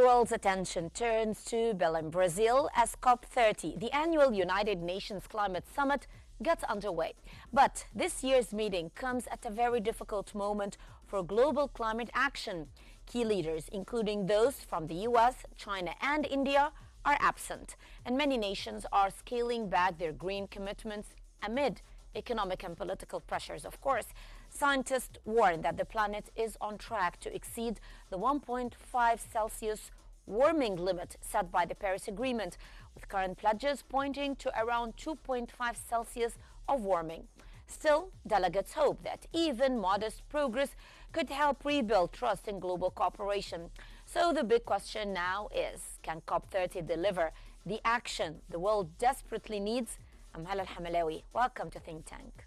The world's attention turns to Belém, Brazil, as COP30, the annual United Nations Climate Summit, gets underway. But this year's meeting comes at a very difficult moment for global climate action. Key leaders, including those from the US, China and India, are absent, and many nations are scaling back their green commitments amid economic and political pressures, of course. Scientists warn that the planet is on track to exceed the 1.5 Celsius warming limit set by the Paris Agreement, with current pledges pointing to around 2.5 Celsius of warming. Still, delegates hope that even modest progress could help rebuild trust in global cooperation. So the big question now is, can COP30 deliver the action the world desperately needs? I'm Hala Al-Hamalawi. Welcome to Think Tank.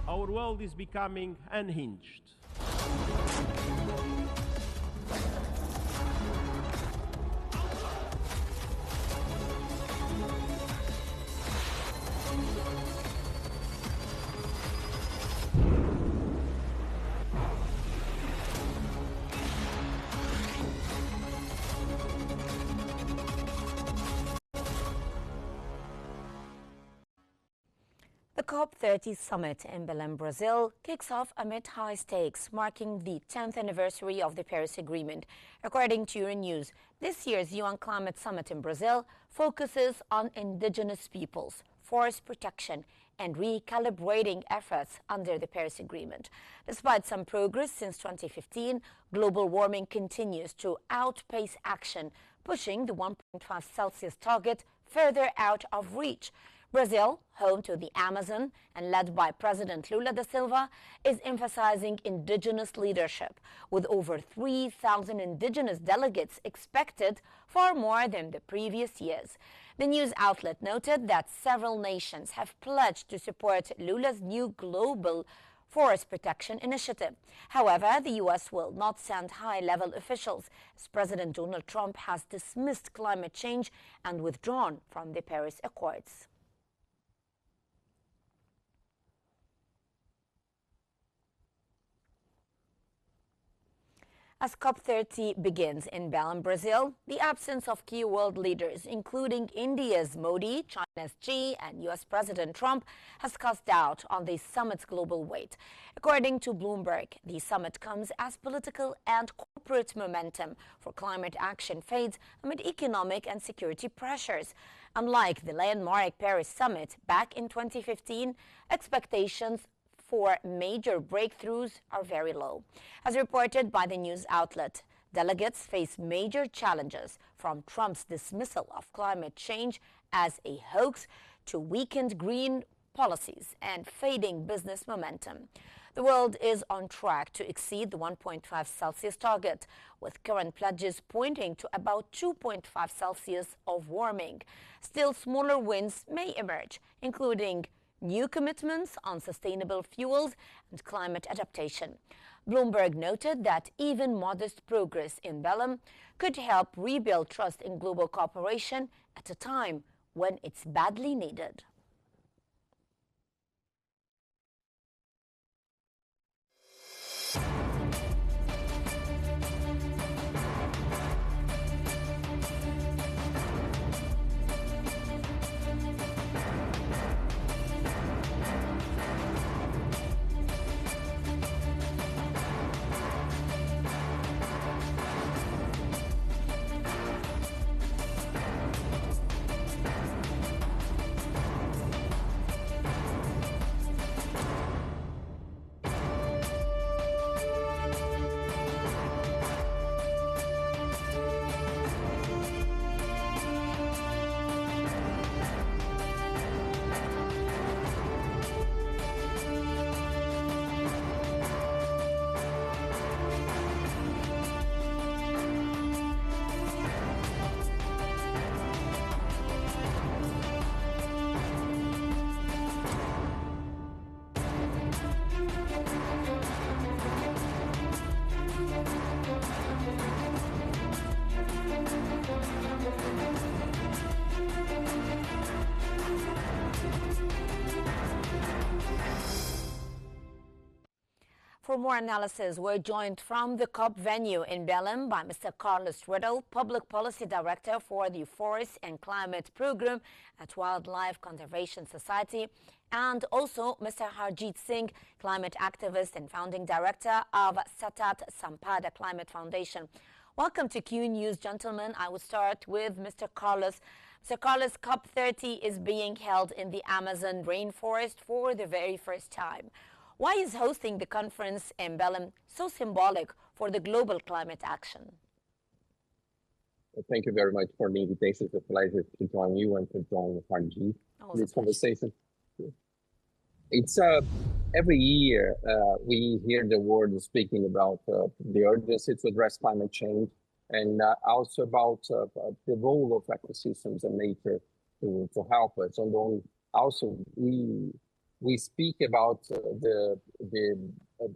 Our world is becoming unhinged. The COP30 summit in Belém, Brazil, kicks off amid high stakes, marking the 10th anniversary of the Paris Agreement. According to Qnews, this year's UN Climate Summit in Brazil focuses on indigenous peoples, forest protection, and recalibrating efforts under the Paris Agreement. Despite some progress since 2015, global warming continues to outpace action, pushing the 1.5 Celsius target further out of reach. Brazil, home to the Amazon and led by President Lula da Silva, is emphasizing indigenous leadership, with over 3,000 indigenous delegates expected, far more than the previous years. The news outlet noted that several nations have pledged to support Lula's new global forest protection initiative. However, the U.S. will not send high-level officials, as President Donald Trump has dismissed climate change and withdrawn from the Paris Accords. As COP30 begins in Belém, Brazil, the absence of key world leaders, including India's Modi, China's Xi, and U.S. President Trump, has cast doubt on the summit's global weight. According to Bloomberg, the summit comes as political and corporate momentum for climate action fades amid economic and security pressures. Unlike the landmark Paris summit back in 2015, expectations for major breakthroughs are very low. As reported by the news outlet, delegates face major challenges, from Trump's dismissal of climate change as a hoax to weakened green policies and fading business momentum. The world is on track to exceed the 1.5 Celsius target, with current pledges pointing to about 2.5 Celsius of warming. Still, smaller wins may emerge, including new commitments on sustainable fuels and climate adaptation. Bloomberg noted that even modest progress in Belém could help rebuild trust in global cooperation at a time when it's badly needed. For more analysis, we're joined from the COP venue in Belém by Mr. Carlos Riddle, Public Policy Director for the Forest and Climate Program at Wildlife Conservation Society, and also Mr. Harjit Singh, climate activist and founding director of Satat Sampada Climate Foundation. Welcome to Q News, gentlemen. I will start with Mr. Carlos. Mr. Carlos, COP30 is being held in the Amazon rainforest for the very first time. Why is hosting the conference in Belém so symbolic for the global climate action? Thank you very much for the invitation. It's a pleasure to join you and to join Harjit in this conversation. It's every year we hear the world speaking about the urgency to address climate change and also about the role of ecosystems and nature to help us. And also we speak about the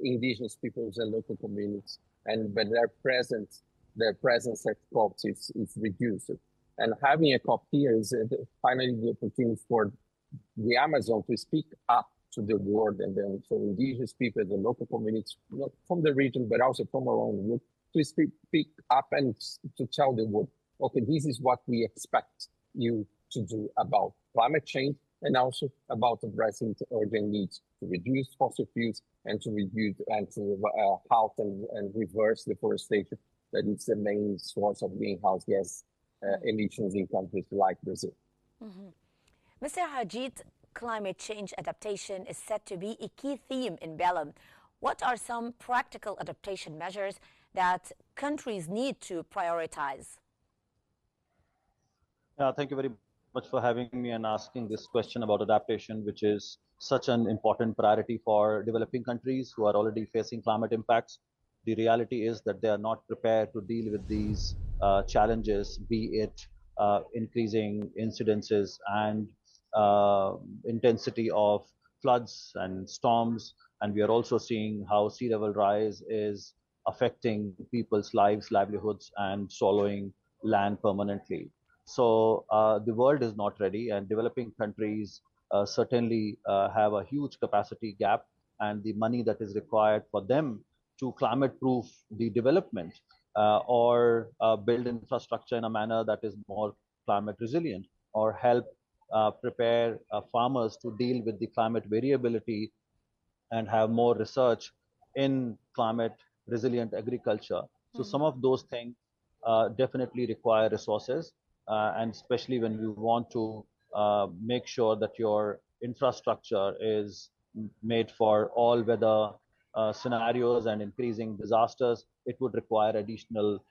indigenous peoples and local communities, but their presence at COP is reduced. And having a COP here is finally the opportunity for the Amazon to speak up to the world, and then for indigenous people, the local communities, not from the region, but also from around the world, to speak up and to tell the world, okay, this is what we expect you to do about climate change, and also about addressing the urgent needs to reduce fossil fuels and to reduce and to halt and reverse deforestation that is the main source of greenhouse gas emissions in countries like Brazil. Mr. Harjit, climate change adaptation is said to be a key theme in Belém. What are some practical adaptation measures that countries need to prioritize? Thank you very much for having me and asking this question about adaptation, which is such an important priority for developing countries who are already facing climate impacts. The reality is that they are not prepared to deal with these challenges, be it increasing incidences and intensity of floods and storms. And we are also seeing how sea level rise is affecting people's lives, livelihoods, and swallowing land permanently. So the world is not ready, and developing countries certainly have a huge capacity gap, and the money that is required for them to climate-proof the development or build infrastructure in a manner that is more climate resilient, or help prepare farmers to deal with the climate variability and have more research in climate resilient agriculture. So some of those things definitely require resources, and especially when you want to make sure that your infrastructure is made for all weather scenarios and increasing disasters, it would require additional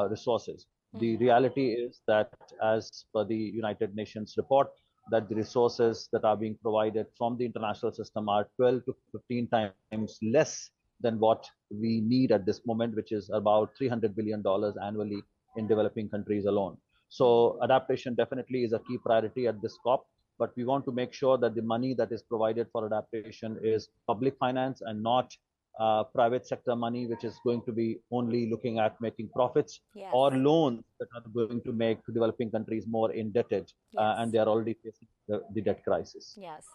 resources. The reality is that, as per the United Nations report, that the resources that are being provided from the international system are 12 to 15 times less than what we need at this moment, which is about $300 billion annually in developing countries alone. So adaptation definitely is a key priority at this COP, but we want to make sure that the money that is provided for adaptation is public finance and not private sector money, which is going to be only looking at making profits, or loans that are going to make developing countries more indebted, and they are already facing the debt crisis. Yes.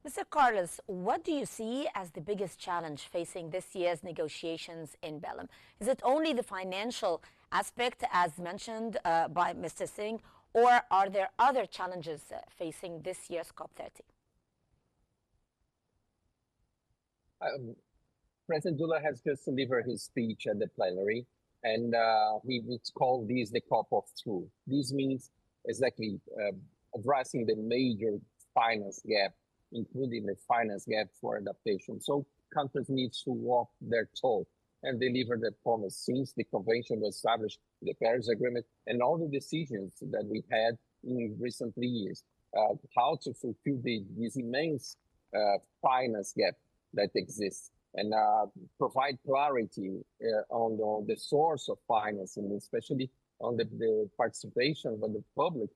Mr. Carlos, what do you see as the biggest challenge facing this year's negotiations in Belém? Is it only the financial aspect, as mentioned by Mr. Singh, or are there other challenges facing this year's COP30? President Lula has just delivered his speech at the plenary, and it's called the COP of Truth. This means exactly addressing the major finance gap, including the finance gap for adaptation. So countries need to walk their talk and deliver their promise since the convention was established, the Paris Agreement, and all the decisions that we had in recent years, how to fulfill this immense finance gap that exists, and provide clarity on the source of financing, especially on the participation of the public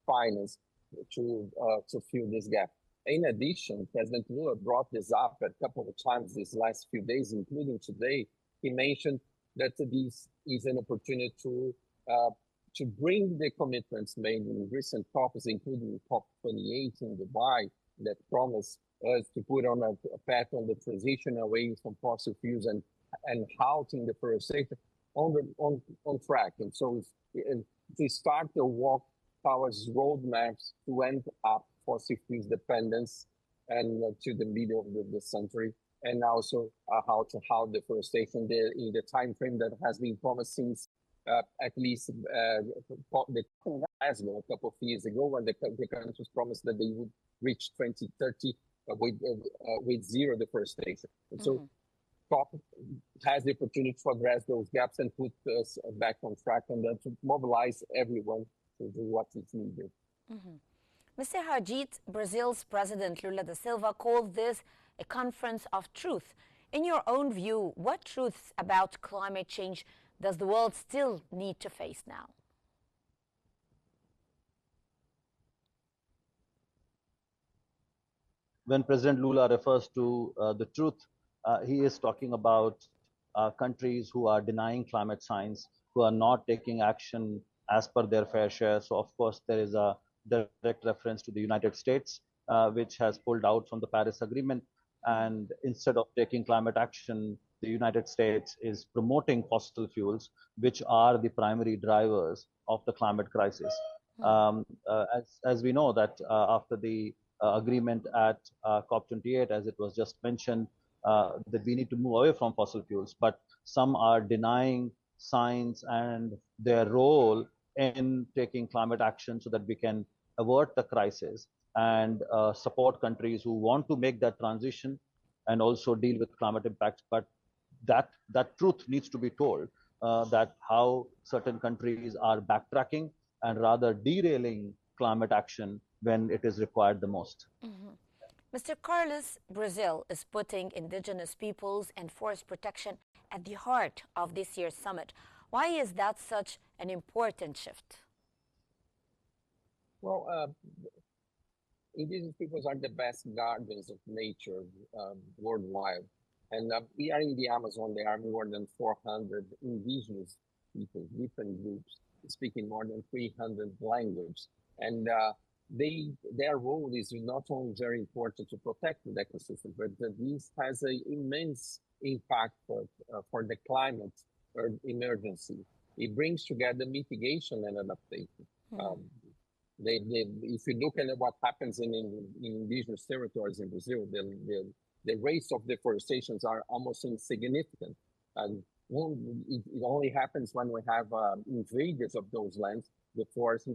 finance to fill this gap. In addition, President Lula brought this up a couple of times these last few days, including today. He mentioned that this is an opportunity to bring the commitments made in recent COPs, including COP28 in Dubai, that promise us to put on a path on the transition away from fossil fuels and halting deforestation on track. And so to start the walk towards roadmaps to end up fossil fuels dependence and to the middle of the century, and also how to halt deforestation in the time frame that has been promised since at least the Glasgow a couple of years ago, when the countries promised that they would reach 2030 with zero deforestation. And so COP has the opportunity to address those gaps and put us back on track, and then to mobilize everyone to do what is needed. Mr. Harjit, Brazil's President Lula da Silva called this a conference of truth. In your own view, what truths about climate change does the world still need to face now? When President Lula refers to the truth, he is talking about countries who are denying climate science, who are not taking action as per their fair share. So, of course, there is a direct reference to the United States, which has pulled out from the Paris Agreement. And instead of taking climate action, the United States is promoting fossil fuels, which are the primary drivers of the climate crisis. As we know that after the agreement at COP28, as it was just mentioned, that we need to move away from fossil fuels, but some are denying science and their role in taking climate action so that we can avert the crisis and support countries who want to make that transition and also deal with climate impacts. But that truth needs to be told, that how certain countries are backtracking and rather derailing climate action when it is required the most. Mr. Carlos, Brazil is putting indigenous peoples and forest protection at the heart of this year's summit. Why is that such an important shift? Well, indigenous peoples are the best guardians of nature worldwide. And we are in the Amazon. There are more than 400 indigenous people, different groups, speaking more than 300 languages. And their role is not only very important to protect the ecosystem, but this has an immense impact for the climate emergency. It brings together mitigation and adaptation. If you look at what happens in indigenous territories in Brazil, the rates of deforestation are almost insignificant. And it only happens when we have invaders of those lands, the forest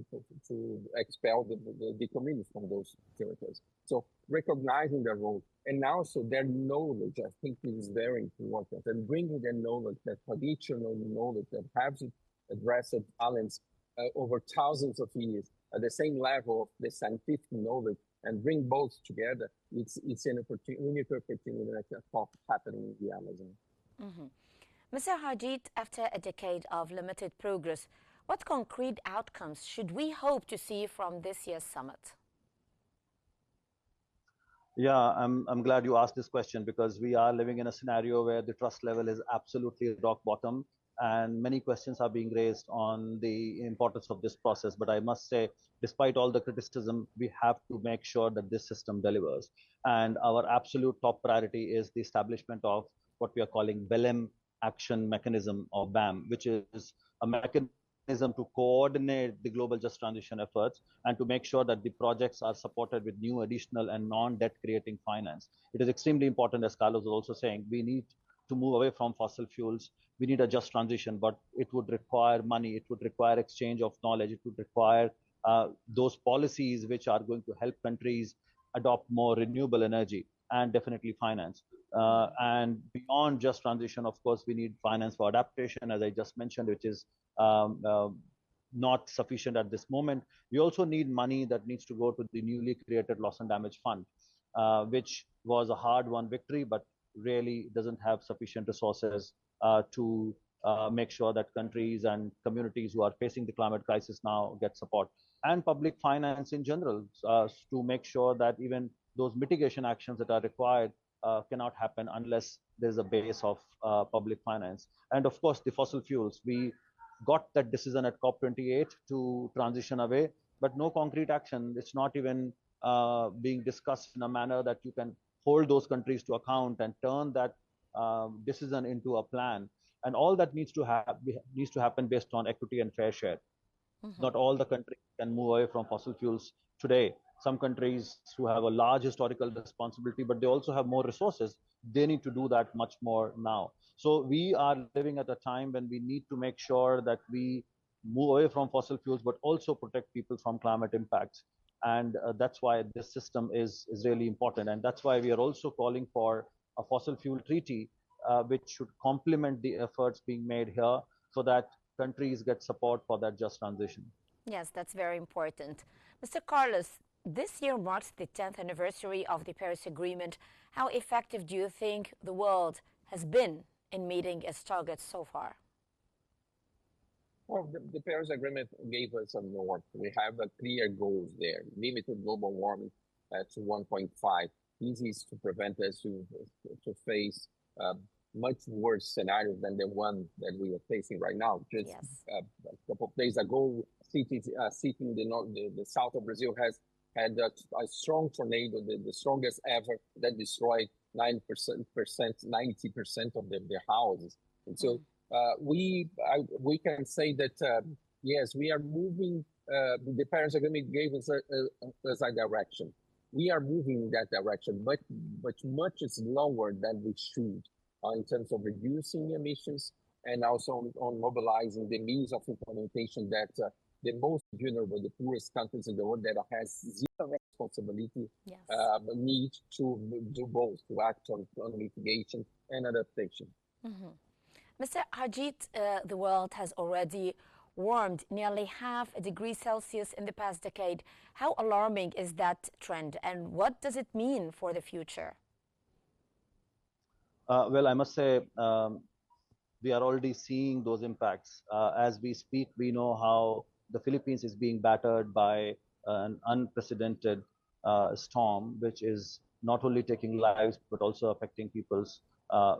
to expel the communities from those territories. So recognizing their role and also their knowledge, I think is very important. And bringing their knowledge, that traditional knowledge that has addressed challenges over thousands of years at the same level of the scientific knowledge, and bring both together, it's an unique opportunity that happening in the Amazon. Mr. Harjit, after a decade of limited progress, what concrete outcomes should we hope to see from this year's summit? Yeah, I'm glad you asked this question, because we are living in a scenario where the trust level is absolutely rock bottom, and many questions are being raised on the importance of this process. But I must say, despite all the criticism, we have to make sure that this system delivers. And our absolute top priority is the establishment of what we are calling BELEM action mechanism, or BAM, which is a mechanism to coordinate the global just transition efforts and to make sure that the projects are supported with new additional and non-debt creating finance. It is extremely important, as Carlos was also saying, we need to move away from fossil fuels. We need a just transition, but it would require money, it would require exchange of knowledge, it would require those policies which are going to help countries adopt more renewable energy, and definitely finance. And beyond just transition, of course, we need finance for adaptation, as I just mentioned, which is not sufficient at this moment. We also need money that needs to go to the newly created loss and damage fund, which was a hard-won victory, but really doesn't have sufficient resources to make sure that countries and communities who are facing the climate crisis now get support, and public finance in general, to make sure that even those mitigation actions that are required cannot happen unless there's a base of public finance. And of course, the fossil fuels, we got that decision at COP28 to transition away, but no concrete action. It's not even being discussed in a manner that you can hold those countries to account and turn that decision into a plan. And all that needs to happen based on equity and fair share. Not all the countries can move away from fossil fuels today. Some countries who have a large historical responsibility, but they also have more resources, they need to do that much more now. So we are living at a time when we need to make sure that we move away from fossil fuels, but also protect people from climate impacts. And that's why this system is really important. And that's why we are also calling for a fossil fuel treaty, which should complement the efforts being made here so that countries get support for that just transition. Yes, that's very important. Mr. Carlos, this year marks the 10th anniversary of the Paris Agreement. How effective do you think the world has been in meeting its targets so far? Well, the Paris Agreement gave us a north. We have a clear goals there. Limited global warming to 1.5. This is to prevent us to face much worse scenario than the one that we are facing right now. Just a couple of days ago, city in the south of Brazil has had a strong tornado, the strongest ever, that destroyed 90% of their houses. And so we can say that, yes, we are moving. The Paris Agreement gave us a direction. We are moving in that direction, but much slower than we should in terms of reducing emissions and also on mobilizing the means of implementation that the most vulnerable, the poorest countries in the world that has zero responsibility need to do both, to act on mitigation and adaptation. Mr. Harjit, the world has already warmed nearly half a degree Celsius in the past decade. How alarming is that trend, and what does it mean for the future? Well, I must say, we are already seeing those impacts. As we speak, we know how the Philippines is being battered by an unprecedented storm, which is not only taking lives, but also affecting people's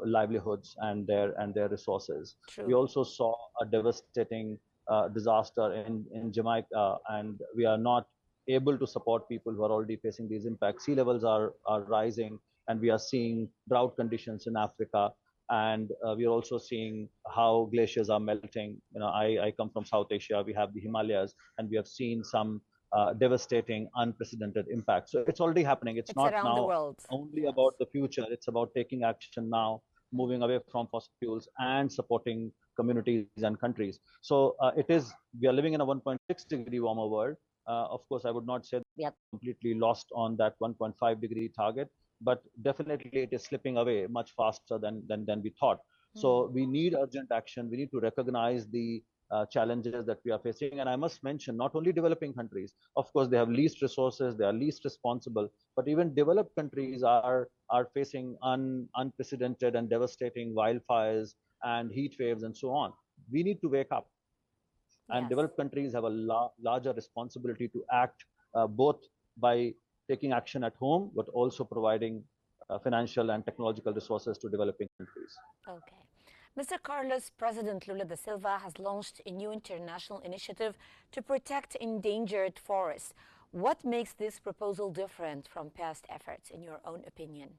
livelihoods and their resources. True. We also saw a devastating disaster in Jamaica, and we are not able to support people who are already facing these impacts. Sea levels are rising, and we are seeing drought conditions in Africa. And we are also seeing how glaciers are melting. You know, I come from South Asia. We have the Himalayas, and we have seen some devastating, unprecedented impacts. So it's already happening. It's not now only about the future. It's about taking action now, moving away from fossil fuels, and supporting communities and countries. So we are living in a 1.6 degree warmer world. Of course, I would not say we are completely lost on that 1.5 degree target, but definitely it is slipping away much faster than we thought. So we need urgent action. We need to recognize the challenges that we are facing. And I must mention, not only developing countries, of course, they have least resources, they are least responsible, but even developed countries are facing unprecedented and devastating wildfires and heat waves and so on. We need to wake up. And developed countries have a larger responsibility to act both by taking action at home, but also providing financial and technological resources to developing countries. Okay. Mr. Carlos, President Lula da Silva has launched a new international initiative to protect endangered forests. What makes this proposal different from past efforts, in your own opinion?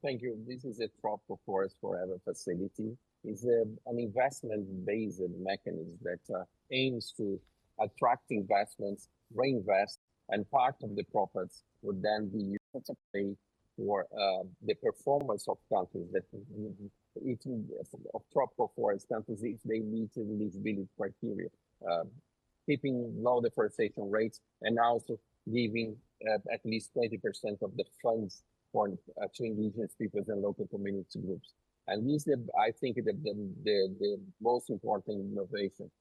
Thank you. This is a Tropical Forest Forever facility. It's an investment-based mechanism that aims to attract investments, reinvest, and part of the profits would then be used to pay for the performance of countries of tropical forest countries if they meet the eligibility criteria, keeping low deforestation rates, and also giving at least 20% of the funds to indigenous peoples and local community groups. And this is, I think, the most important innovation.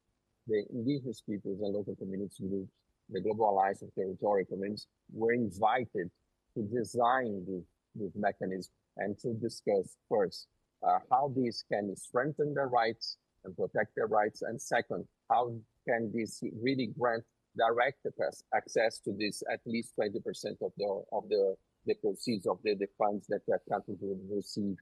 The indigenous peoples and local community groups, the Global Alliance of Territorial Communities, were invited to design this mechanism and to discuss first how this can strengthen their rights and protect their rights, and second, how can this really grant direct access to this at least 20% of the proceeds of the funds that countries will receive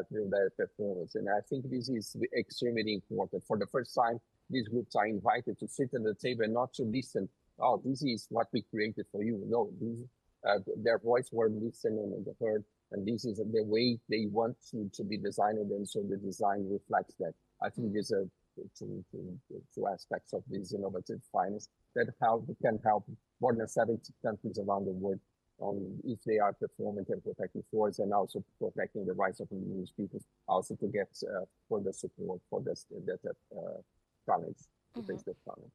through their performance. And I think this is extremely important. For the first time, these groups are invited to sit at the table and not to listen oh, this is what we created for you. No, their voice were listened and heard, and this is the way they want to be designed, and so the design reflects that. I think there's two aspects of this innovative finance that can help more than 70 countries around the world on if they are performing and protecting forests and also protecting the rights of indigenous peoples, also to get further support for this challenge, to face that challenge.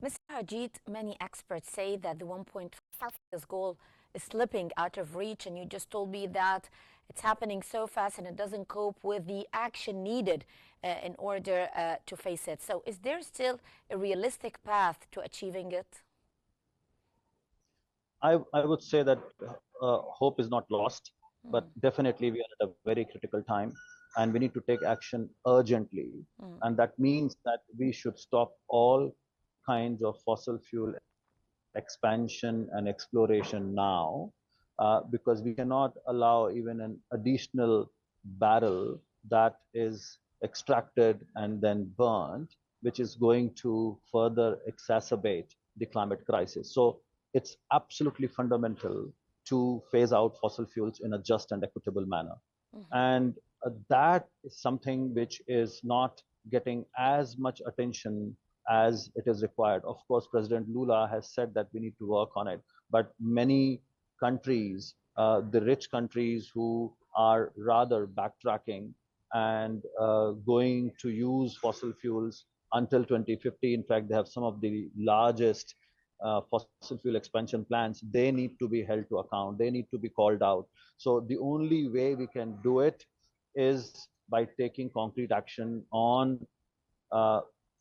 Mr. Harjit, many experts say that the 1.5 Celsius goal is slipping out of reach, and you just told me that it's happening so fast and it doesn't cope with the action needed in order to face it. So is there still a realistic path to achieving it? I would say that hope is not lost, but definitely we are at a very critical time and we need to take action urgently. And that means that we should stop all kinds of fossil fuel expansion and exploration now, because we cannot allow even an additional barrel that is extracted and then burned, which is going to further exacerbate the climate crisis. So it's absolutely fundamental to phase out fossil fuels in a just and equitable manner. And that is something which is not getting as much attention as it is required. Of course, President Lula has said that we need to work on it, but many countries, the rich countries who are rather backtracking and going to use fossil fuels until 2050, in fact, they have some of the largest fossil fuel expansion plans. They need to be held to account. They need to be called out. So the only way we can do it is by taking concrete action on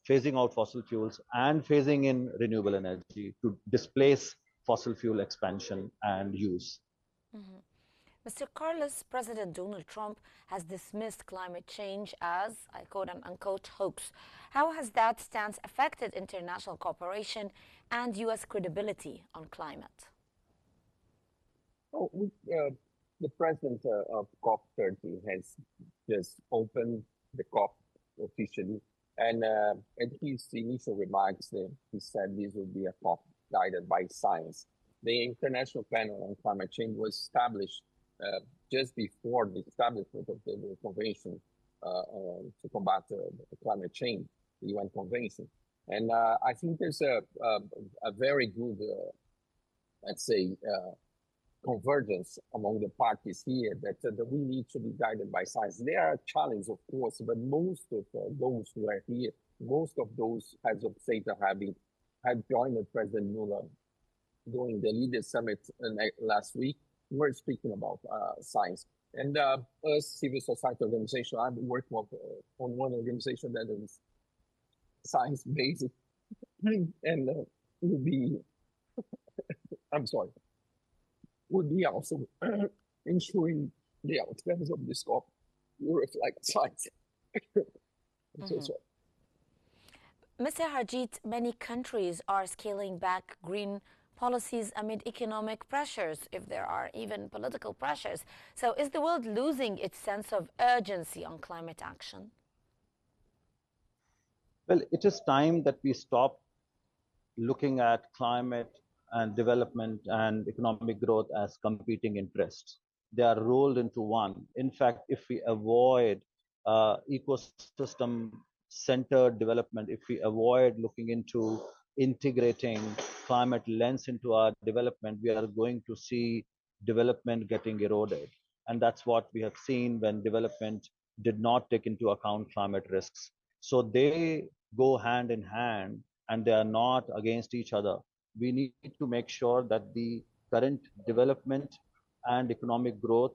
phasing out fossil fuels and phasing in renewable energy to displace fossil fuel expansion and use. Mr. Carlos, President Donald Trump has dismissed climate change as, I quote and unquote, hoax. How has that stance affected international cooperation and U.S. credibility on climate? Oh, the president of COP30 has just opened the COP officially, and in his initial remarks, he said this would be a COP guided by science. The International Panel on Climate Change was established just before the establishment of the Convention to combat climate change, the UN Convention. And I think there's a very good, let's say, convergence among the parties here that we need to be guided by science. There are challenges, of course, but most of those who are here, most of those heads of state have joined President Lula during the Leaders Summit last week. We're speaking about science. And us, civil society organization, I'm working on one organization that is science-based and will be, I'm sorry, would be also ensuring the outcomes of this COP will reflect science. So sorry. Mr. Harjit, many countries are scaling back green policies amid economic pressures, if there are even political pressures. So is the world losing its sense of urgency on climate action? Well, it is time that we stop looking at climate and development and economic growth as competing interests. They are rolled into one. In fact, if we avoid ecosystem-centered development, if we avoid looking into integrating climate lens into our development, we are going to see development getting eroded. And that's what we have seen when development did not take into account climate risks. So they go hand in hand and they are not against each other. We need to make sure that the current development and economic growth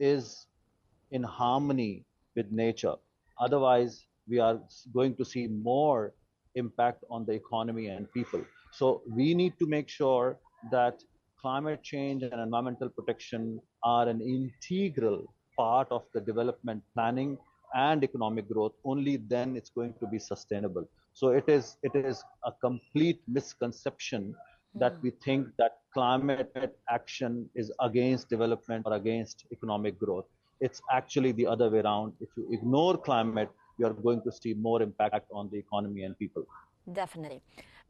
is in harmony with nature. Otherwise, we are going to see more impact on the economy and people. So we need to make sure that climate change and environmental protection are an integral part of the development planning and economic growth. Only then it's going to be sustainable. So it is a complete misconception that we think that climate action is against development or against economic growth. It's actually the other way around. If you ignore climate, you are going to see more impact on the economy and people. Definitely.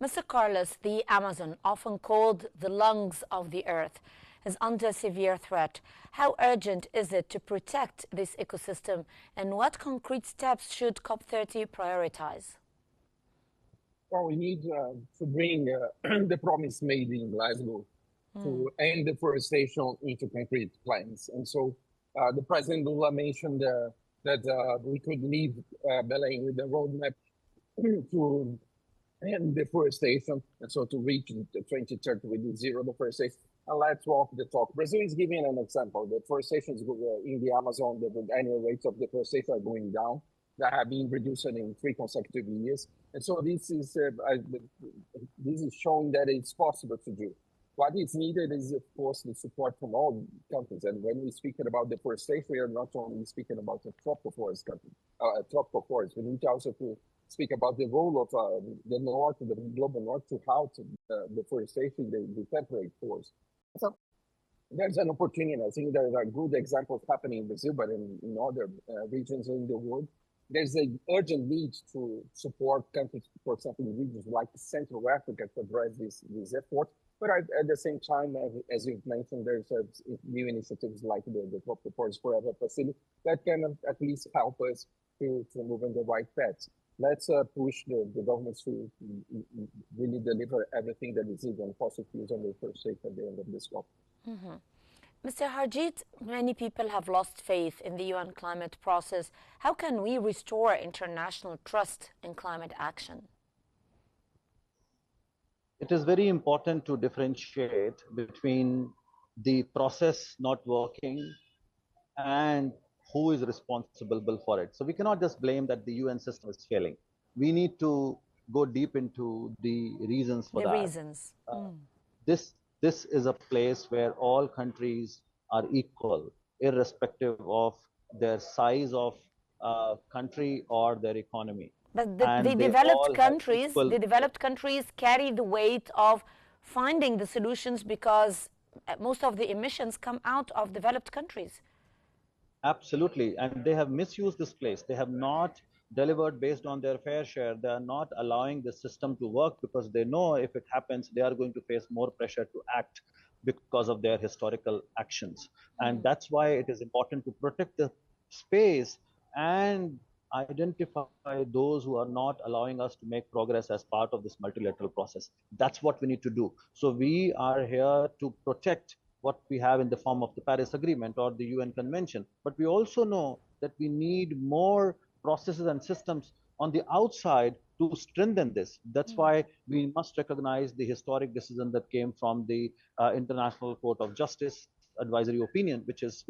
Mr. Carlos, the Amazon, often called the lungs of the earth, is under severe threat. How urgent is it to protect this ecosystem, and what concrete steps should COP30 prioritize? Well, we need to bring the promise made in Glasgow to end deforestation into concrete plans. And so the President Lula mentioned that we could leave Belém with a roadmap to end deforestation, and so to reach 2030 with zero deforestation. And let's walk the talk. Brazil is giving an example. The deforestation in the Amazon, the annual rates of deforestation are going down. That have been reduced in 3 consecutive years. And so this is showing that it's possible to do. What is needed is, of course, the support from all countries. And when we speak about deforestation, we are not only speaking about the tropical forest country, tropical forest. We need also to speak about the role of the north, the global north, to halt deforestation, the temperate forest. So there's an opportunity. I think there are good examples happening in Brazil, but in other regions in the world. There's an urgent need to support countries, for example, in regions like Central Africa to address this effort. But at the same time, as you've mentioned, there's new initiatives like the Tropical Forest Forever facility that can at least help us to move in the right path. Let's push the governments to really deliver everything that is needed on fossil fuels and deforestation at the end of this COP. Mr. Harjit, many people have lost faith in the UN climate process. How can we restore international trust in climate action? It is very important to differentiate between the process not working and who is responsible for it. So we cannot just blame that the UN system is failing. We need to go deep into the reasons for that. This is a place where all countries are equal, irrespective of their size of country or their economy. But the developed countries carry the weight of finding the solutions because most of the emissions come out of developed countries. Absolutely, and they have misused this place. They have not delivered based on their fair share. They are not allowing the system to work because they know if it happens, they are going to face more pressure to act because of their historical actions. And that's why it is important to protect the space and identify those who are not allowing us to make progress as part of this multilateral process. That's what we need to do. So we are here to protect what we have in the form of the Paris Agreement or the UN Convention. But we also know that we need more processes and systems on the outside to strengthen this. That's why we must recognize the historic decision that came from the International Court of Justice advisory opinion, which is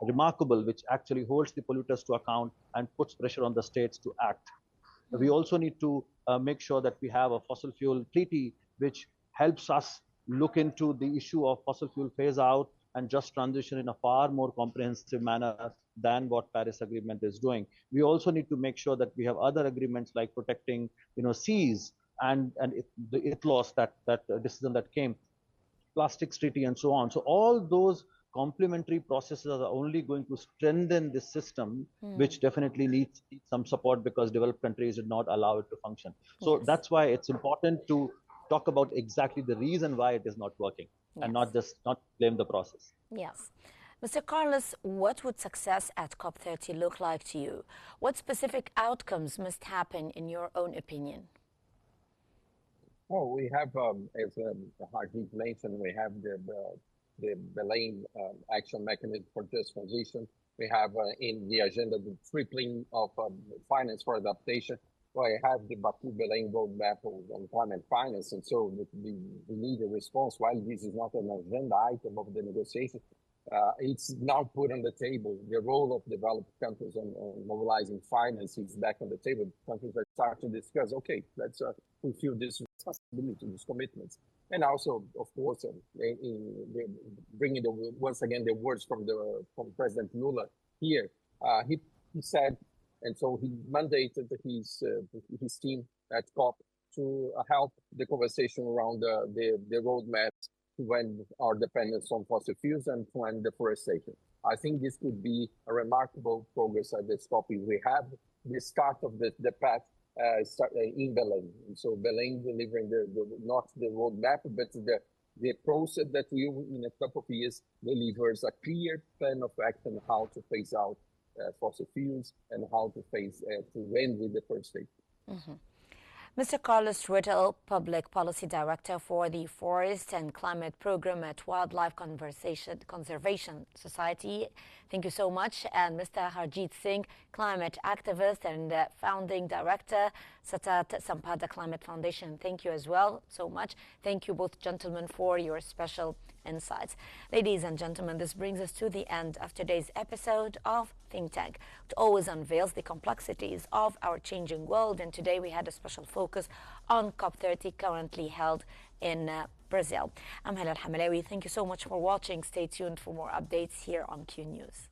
remarkable, which actually holds the polluters to account and puts pressure on the states to act. We also need to make sure that we have a fossil fuel treaty, which helps us look into the issue of fossil fuel phase out and just transition in a far more comprehensive manner than what Paris Agreement is doing. We also need to make sure that we have other agreements like protecting, seas and the ITLOS, that decision that came, plastics treaty and so on. So all those complementary processes are only going to strengthen this system, which definitely needs some support because developed countries did not allow it to function. So that's why it's important to talk about exactly the reason why it is not working and not blame the process. Yes. Mr. Carlos, what would success at COP30 look like to you? What specific outcomes must happen in your own opinion? Oh, we have, as Harjit mentioned, we have the Belém Action Mechanism for Just Transition. We have in the agenda the tripling of finance for adaptation. We have the Baku-Belém roadmap on climate finance, and so we need a response. While this is not an agenda item of the negotiation, it's now put on the table. The role of developed countries on mobilizing finance is back on the table. Countries that start to discuss, okay, let's fulfill this responsibility, these commitments. And also, of course, bringing once again the words from President Lula here. He said, and so he mandated his team at COP to help the conversation around the roadmap to end our dependence on fossil fuels and to end deforestation. I think this could be a remarkable progress at this COP. We have the start of the path in Belém. And so Belém delivering not the roadmap, but the process that will, in a couple of years, delivers a clear plan of action how to phase out fossil fuels and how to end with deforestation. Mm-hmm. Mr. Carlos Riddle, Public Policy Director for the Forest and Climate Program at Wildlife Conservation Society, thank you so much. And Mr. Harjit Singh, climate activist and founding director, Satat Sampada Climate Foundation, thank you as well so much. Thank you both gentlemen for your special insights. Ladies and gentlemen, this brings us to the end of today's episode of Think Tank. It always unveils the complexities of our changing world, and today we had a special focus on COP30 currently held in Brazil. I'm Halal Hamalawi. Thank you so much for watching. Stay tuned for more updates here on Q News.